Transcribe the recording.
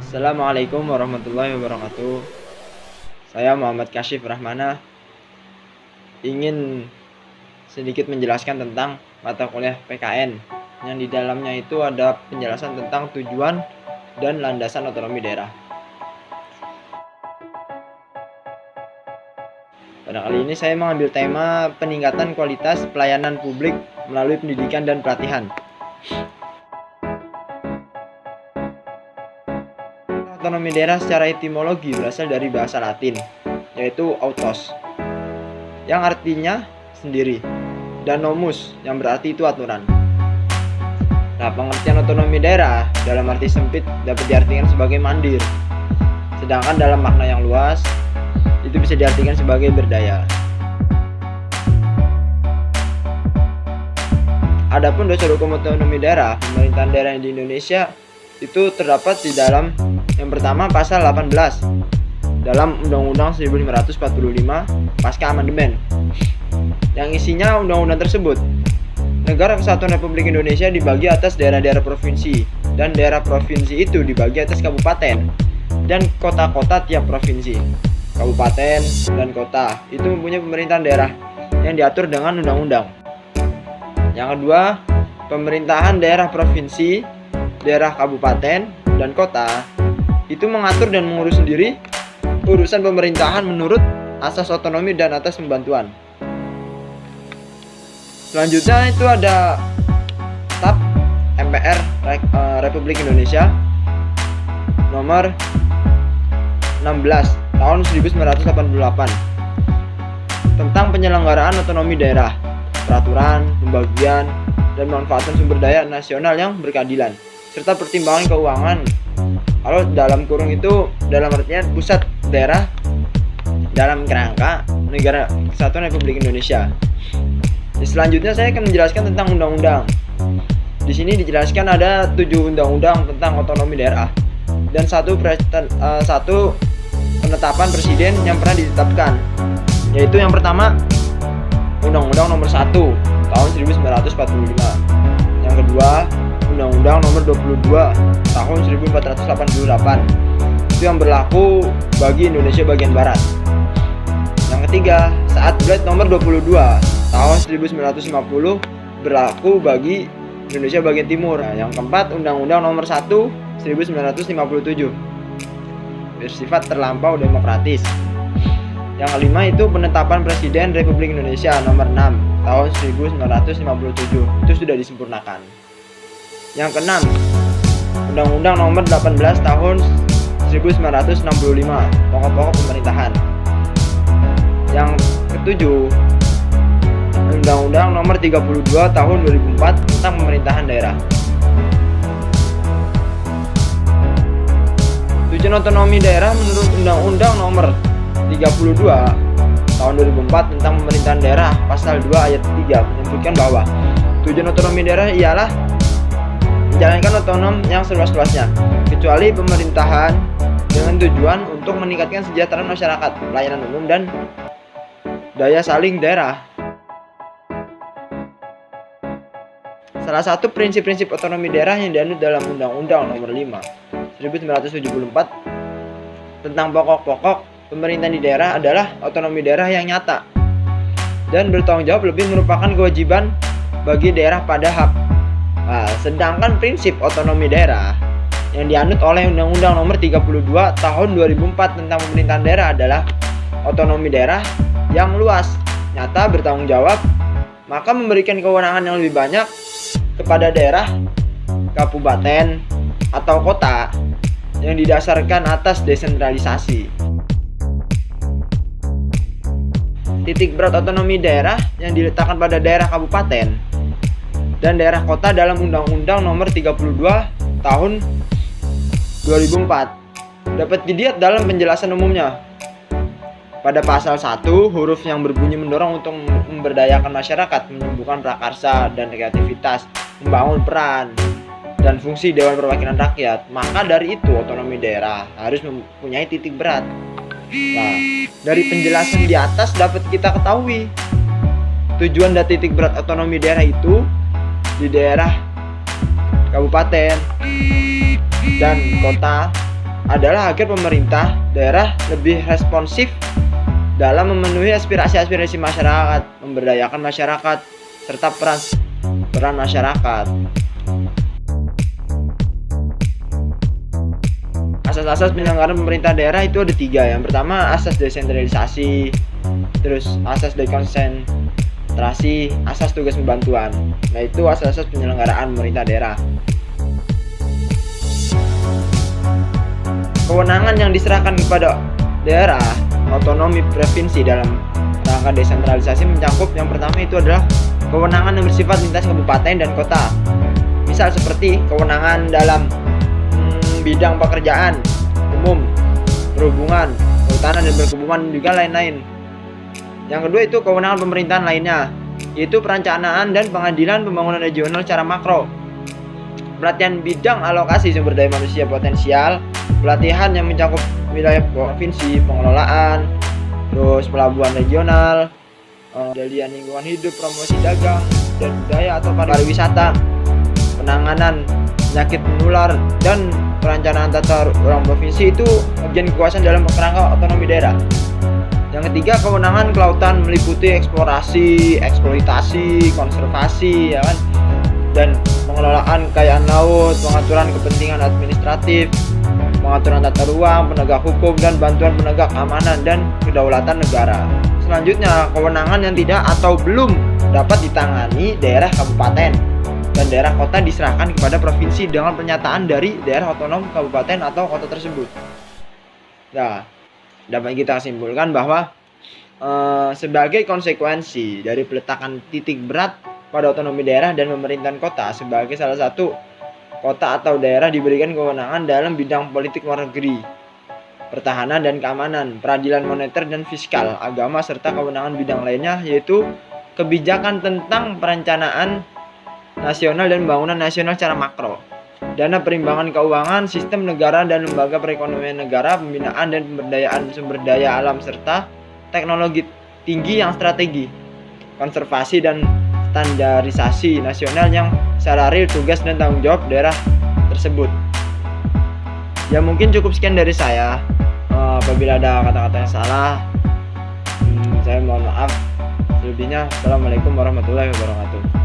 Assalamualaikum warahmatullahi wabarakatuh. Saya Muhammad Kasyif Rahmana ingin sedikit menjelaskan tentang mata kuliah PKN yang di dalamnya itu ada penjelasan tentang tujuan dan landasan otonomi daerah. Pada kali ini saya mengambil tema peningkatan kualitas pelayanan publik melalui pendidikan dan pelatihan. Otonomi daerah secara etimologi berasal dari bahasa Latin, yaitu autos, yang artinya sendiri, dan nomus, yang berarti itu aturan. Nah, pengertian otonomi daerah dalam arti sempit dapat diartikan sebagai mandir, sedangkan dalam makna yang luas, itu bisa diartikan sebagai berdaya. Adapun dasar hukum otonomi daerah, pemerintahan daerah di Indonesia itu terdapat di dalam yang pertama pasal 18 dalam Undang-Undang 1545 pasca amandemen, yang isinya undang-undang tersebut. Negara Kesatuan Republik Indonesia dibagi atas daerah-daerah provinsi, dan daerah provinsi itu dibagi atas kabupaten dan kota-kota tiap provinsi. Kabupaten dan kota itu mempunyai pemerintahan daerah yang diatur dengan undang-undang. Yang kedua, pemerintahan daerah provinsi, daerah kabupaten dan kota itu mengatur dan mengurus sendiri urusan pemerintahan menurut asas otonomi dan atas pembantuan. Selanjutnya itu ada TAP MPR Republik Indonesia nomor 16 tahun 1988 tentang penyelenggaraan otonomi daerah, peraturan, pembagian, dan pemanfaatan sumber daya nasional yang berkeadilan, serta pertimbangan keuangan. Kalau dalam kurung itu dalam artian pusat daerah dalam kerangka Negara Kesatuan Republik Indonesia. Selanjutnya saya akan menjelaskan tentang undang-undang. Di sini dijelaskan ada 7 undang-undang tentang otonomi daerah dan satu penetapan presiden yang pernah ditetapkan, yaitu yang pertama Undang-Undang nomor 1 tahun 1945. Yang kedua Undang-Undang nomor 22 tahun 1488 itu yang berlaku bagi Indonesia bagian barat. Yang ketiga, Saat Bled nomor 22 tahun 1950 berlaku bagi Indonesia bagian timur. Nah, yang keempat, Undang-Undang nomor 1 1957 bersifat terlampau demokratis. Yang kelima itu penetapan Presiden Republik Indonesia nomor 6 tahun 1957 itu sudah disempurnakan. Yang keenam, Undang-Undang nomor 18 tahun 1965 pokok-pokok pemerintahan. Yang ketujuh, Undang-Undang nomor 32 tahun 2004 tentang pemerintahan daerah. Tujuan otonomi daerah menurut Undang-Undang nomor 32 tahun 2004 tentang pemerintahan daerah pasal 2 ayat 3 menyebutkan bahwa tujuan otonomi daerah ialah menjalankan otonom yang seluas-luasnya, kecuali pemerintahan dengan tujuan untuk meningkatkan kesejahteraan masyarakat, pelayanan umum, dan daya saing daerah. Salah satu prinsip-prinsip otonomi daerah yang dianut dalam Undang-Undang nomor 5 1974 tentang pokok-pokok pemerintahan di daerah adalah otonomi daerah yang nyata dan bertanggung jawab lebih merupakan kewajiban bagi daerah pada hak. Nah, sedangkan prinsip otonomi daerah yang dianut oleh Undang-Undang nomor 32 tahun 2004 tentang pemerintahan daerah adalah otonomi daerah yang luas, nyata, bertanggung jawab, maka memberikan kewenangan yang lebih banyak kepada daerah, kabupaten, atau kota yang didasarkan atas desentralisasi. Titik berat otonomi daerah yang diletakkan pada daerah kabupaten dan daerah kota dalam Undang-Undang nomor 32 tahun 2004 dapat dilihat dalam penjelasan umumnya pada pasal 1 huruf yang berbunyi mendorong untuk memberdayakan masyarakat, menumbuhkan prakarsa dan kreativitas, membangun peran dan fungsi Dewan Perwakilan Rakyat. Maka dari itu otonomi daerah harus mempunyai titik berat. Nah, dari penjelasan di atas dapat kita ketahui tujuan dan titik berat otonomi daerah itu di daerah kabupaten dan kota adalah agar pemerintah daerah lebih responsif dalam memenuhi aspirasi-aspirasi masyarakat, memberdayakan masyarakat, serta peran masyarakat. Asas-asas penyelenggaraan pemerintah daerah itu ada 3. Yang pertama, asas desentralisasi, terus asas dekonsentrasi, asas tugas pembantuan. Nah, itu asas-asas penyelenggaraan pemerintah daerah. Kewenangan yang diserahkan kepada daerah otonomi provinsi dalam rangka desentralisasi mencakup yang pertama itu adalah kewenangan yang bersifat lintas kabupaten dan kota. Misal seperti kewenangan dalam bidang pekerjaan umum, perhubungan, kehutanan dan perkebunan juga lain-lain. Yang kedua itu kewenangan pemerintahan lainnya, yaitu perencanaan dan pengadilan pembangunan regional secara makro. Pelatihan bidang alokasi sumber daya manusia potensial, pelatihan yang mencakup wilayah provinsi, pengelolaan, terus pelabuhan regional, pengendalian lingkungan hidup, promosi dagang dan budaya atau pariwisata, penanganan penyakit menular, dan perencanaan tata ruang provinsi itu bagian kekuasaan dalam kerangka otonomi daerah. Yang ketiga, kewenangan kelautan meliputi eksplorasi, eksploitasi, konservasi, ya kan, dan pengelolaan kekayaan laut, pengaturan kepentingan administratif, pengaturan tata ruang, penegak hukum, dan bantuan penegak keamanan dan kedaulatan negara. Selanjutnya, kewenangan yang tidak atau belum dapat ditangani daerah kabupaten dan daerah kota diserahkan kepada provinsi dengan pernyataan dari daerah otonom kabupaten atau kota tersebut. Nah, dapat kita simpulkan bahwa sebagai konsekuensi dari peletakan titik berat pada otonomi daerah dan pemerintahan kota sebagai salah satu kota atau daerah diberikan kewenangan dalam bidang politik luar negeri, pertahanan dan keamanan, peradilan moneter dan fiskal, agama, serta kewenangan bidang lainnya yaitu kebijakan tentang perencanaan nasional dan pembangunan nasional secara makro, dana perimbangan keuangan, sistem negara dan lembaga perekonomian negara, pembinaan dan pemberdayaan sumber daya alam, serta teknologi tinggi yang strategi, konservasi dan standarisasi nasional yang secara real tugas dan tanggung jawab daerah tersebut. Ya, mungkin cukup sekian dari saya. Apabila ada kata-kata yang salah, saya mohon maaf. Selebihnya, assalamualaikum warahmatullahi wabarakatuh.